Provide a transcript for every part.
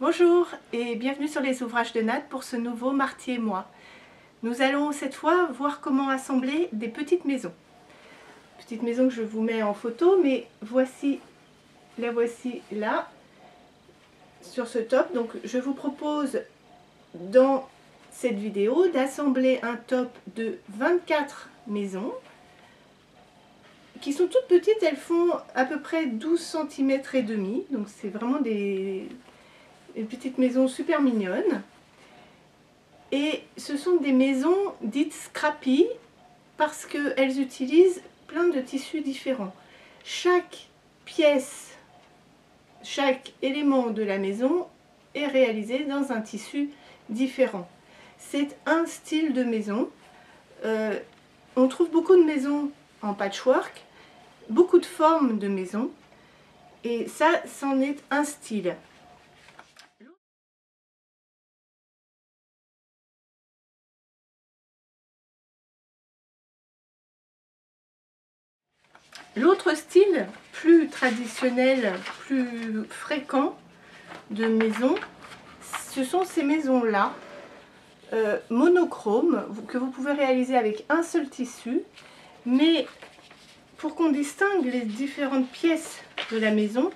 Bonjour et bienvenue sur les ouvrages de Nat pour ce nouveau Marty et moi. Nous allons cette fois voir comment assembler des petites maisons. Petites maisons que je vous mets en photo, mais voici là sur ce top. Donc je vous propose dans cette vidéo d'assembler un top de 24 maisons qui sont toutes petites. Elles font à peu près 12 cm et demi, donc c'est vraiment des petites maisons super mignonnes. Et ce sont des maisons dites scrappy parce qu'elles utilisent plein de tissus différents. Chaque pièce, chaque élément de la maison est réalisé dans un tissu différent. C'est un style de maison. On trouve beaucoup de maisons en patchwork, beaucoup de formes de maisons, et ça, c'en est un style. L'autre style, plus traditionnel, plus fréquent de maison, ce sont ces maisons-là, monochromes, que vous pouvez réaliser avec un seul tissu, mais pour qu'on distingue les différentes pièces de la maison,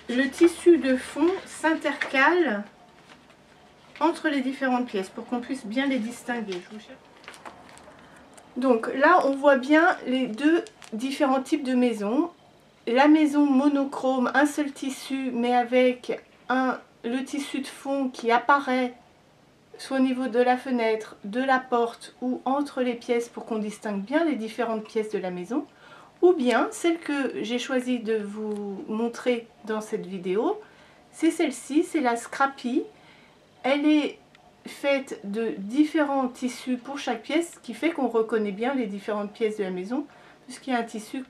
le tissu de fond s'intercale entre les différentes pièces pour qu'on puisse bien les distinguer. Donc là, on voit bien les deux différents types de maisons. La maison monochrome, un seul tissu, mais avec le tissu de fond qui apparaît soit au niveau de la fenêtre, de la porte ou entre les pièces pour qu'on distingue bien les différentes pièces de la maison. Ou bien, celle que j'ai choisi de vous montrer dans cette vidéo, c'est celle-ci, c'est la scrappy. Elle est faite de différents tissus pour chaque pièce, ce qui fait qu'on reconnaît bien les différentes pièces de la maison, puisqu'il y a un tissu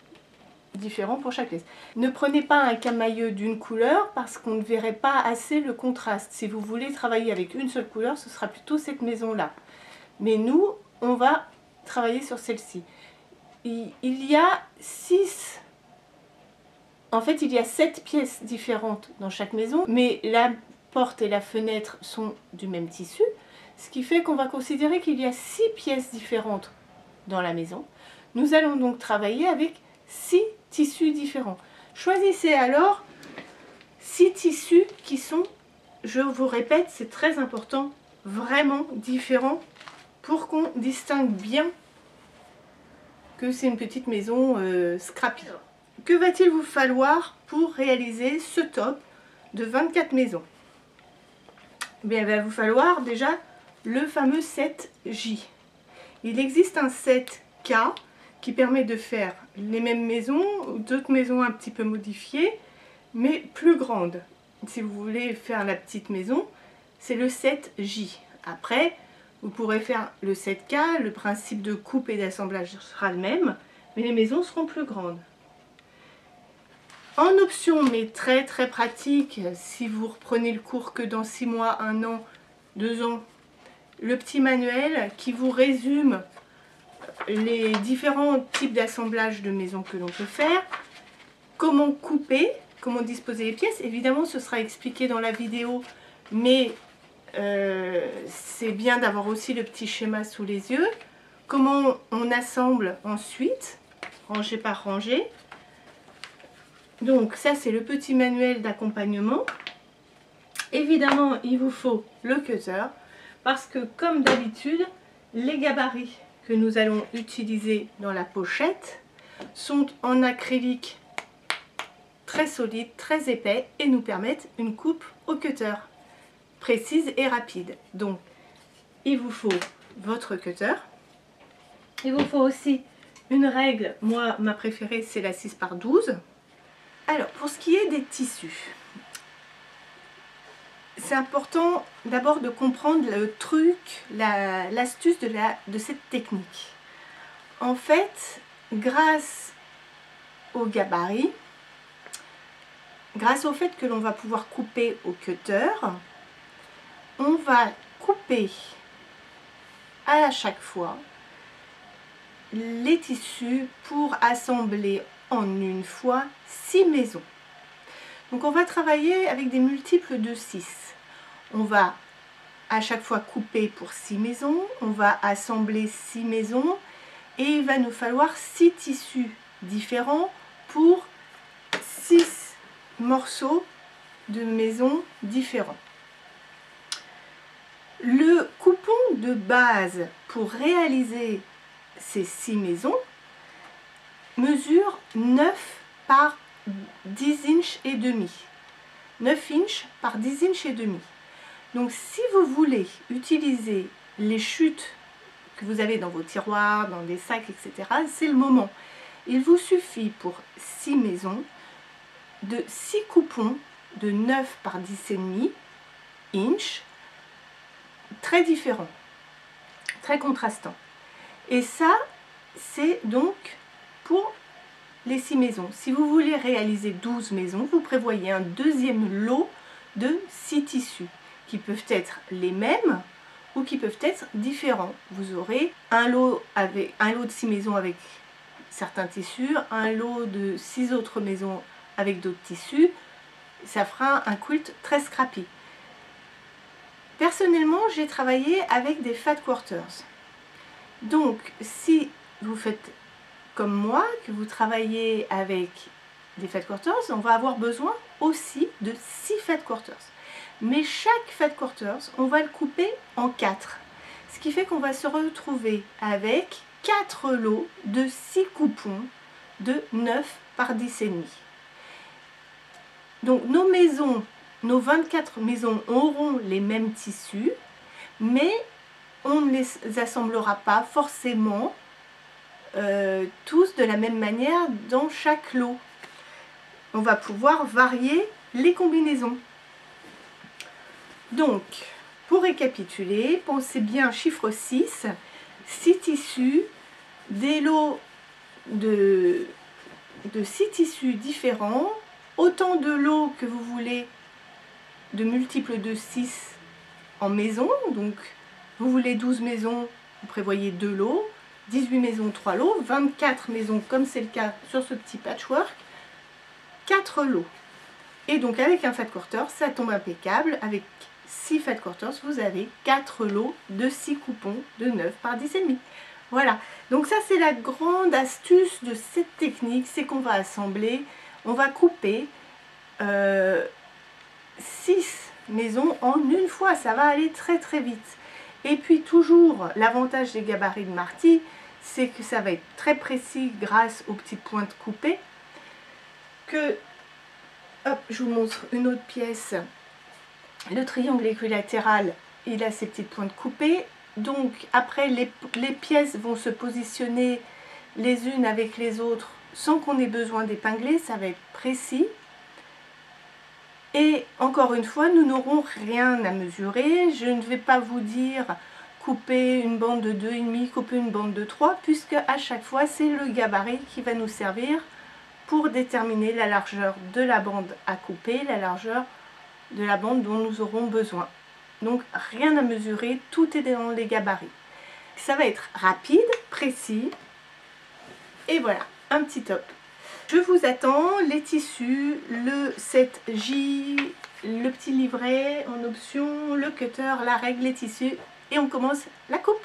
différent pour chaque pièce. Ne prenez pas un camailleux d'une couleur parce qu'on ne verrait pas assez le contraste. Si vous voulez travailler avec une seule couleur, ce sera plutôt cette maison-là. Mais nous, on va travailler sur celle-ci. Il y a 6... En fait, il y a 7 pièces différentes dans chaque maison, mais la porte et la fenêtre sont du même tissu, ce qui fait qu'on va considérer qu'il y a 6 pièces différentes dans la maison. Nous allons donc travailler avec 6 tissus différents. Choisissez alors 6 tissus qui sont, je vous répète, c'est très important, vraiment différents pour qu'on distingue bien que c'est une petite maison scrappy. Que va-t-il vous falloir pour réaliser ce top de 24 maisons? Bien, il va vous falloir déjà le fameux set J. Il existe un set K qui permet de faire les mêmes maisons, d'autres maisons un petit peu modifiées, mais plus grandes. Si vous voulez faire la petite maison, c'est le set J. Après, vous pourrez faire le set K, le principe de coupe et d'assemblage sera le même, mais les maisons seront plus grandes. En option, mais très très pratique, si vous reprenez le cours que dans 6 mois, 1 an, 2 ans, le petit manuel qui vous résume les différents types d'assemblage de maisons que l'on peut faire, comment couper, comment disposer les pièces. Évidemment, ce sera expliqué dans la vidéo, mais c'est bien d'avoir aussi le petit schéma sous les yeux. Comment on assemble ensuite, rangée par rangée. Donc ça, c'est le petit manuel d'accompagnement. Évidemment, il vous faut le cutter parce que comme d'habitude, les gabarits que nous allons utiliser dans la pochette sont en acrylique très solide, très épais et nous permettent une coupe au cutter précise et rapide. Donc, il vous faut votre cutter. Il vous faut aussi une règle. Moi, ma préférée, c'est la 6 par 12. Alors, pour ce qui est des tissus, c'est important d'abord de comprendre le truc, l'astuce de cette technique. En fait, grâce au gabarit, grâce au fait que l'on va pouvoir couper au cutter, on va couper à chaque fois les tissus pour assembler en une fois 6 maisons. Donc on va travailler avec des multiples de 6. On va à chaque fois couper pour 6 maisons, on va assembler 6 maisons et il va nous falloir 6 tissus différents pour 6 morceaux de maisons différents. Le coupon de base pour réaliser ces 6 maisons mesure 9 par 10 inches et demi. 9 inches par 10 inches et demi. Donc si vous voulez utiliser les chutes que vous avez dans vos tiroirs, dans des sacs, etc., c'est le moment. Il vous suffit pour 6 maisons de 6 coupons de 9 par 10,5 inches, très différents, très contrastants. Et ça, c'est donc pour les 6 maisons. Si vous voulez réaliser 12 maisons, vous prévoyez un deuxième lot de 6 tissus qui peuvent être les mêmes ou qui peuvent être différents. Vous aurez un lot de 6 maisons avec certains tissus, un lot de 6 autres maisons avec d'autres tissus. Ça fera un quilt très scrappy. Personnellement, j'ai travaillé avec des fat quarters. Donc, si vous faites comme moi, que vous travaillez avec des fat quarters, on va avoir besoin aussi de 6 fat quarters. Mais chaque fat quarters, on va le couper en 4. Ce qui fait qu'on va se retrouver avec 4 lots de 6 coupons de 9 par 10,5. Donc nos maisons, nos 24 maisons auront les mêmes tissus, mais on ne les assemblera pas forcément tous de la même manière dans chaque lot. On va pouvoir varier les combinaisons. Donc, pour récapituler, pensez bien chiffre 6, 6 tissus, des lots de 6 tissus différents, autant de lots que vous voulez, de multiples de 6 en maison. Donc, vous voulez 12 maisons, vous prévoyez 2 lots, 18 maisons, 3 lots, 24 maisons, comme c'est le cas sur ce petit patchwork, 4 lots. Et donc, avec un fat quarter, ça tombe impeccable. Avec 6 fat quarters, vous avez 4 lots de 6 coupons de 9 par 10,5. Voilà, donc ça c'est la grande astuce de cette technique, c'est qu'on va assembler, on va couper 6 maisons en une fois, ça va aller très très vite. Et puis toujours, l'avantage des gabarits de Marty, c'est que ça va être très précis grâce aux petites pointes coupées. Hop, je vous montre une autre pièce. Le triangle équilatéral, il a ses petites pointes coupées. Donc après, les pièces vont se positionner les unes avec les autres sans qu'on ait besoin d'épingler. Ça va être précis. Et encore une fois, nous n'aurons rien à mesurer. Je ne vais pas vous dire couper une bande de 2,5, couper une bande de 3, puisque à chaque fois, c'est le gabarit qui va nous servir pour déterminer la largeur de la bande à couper, la largeur de la bande dont nous aurons besoin. Donc rien à mesurer, tout est dans les gabarits. Ça va être rapide, précis, et voilà, un petit top. Je vous attends, les tissus, le 7J, le petit livret en option, le cutter, la règle, les tissus, et on commence la coupe.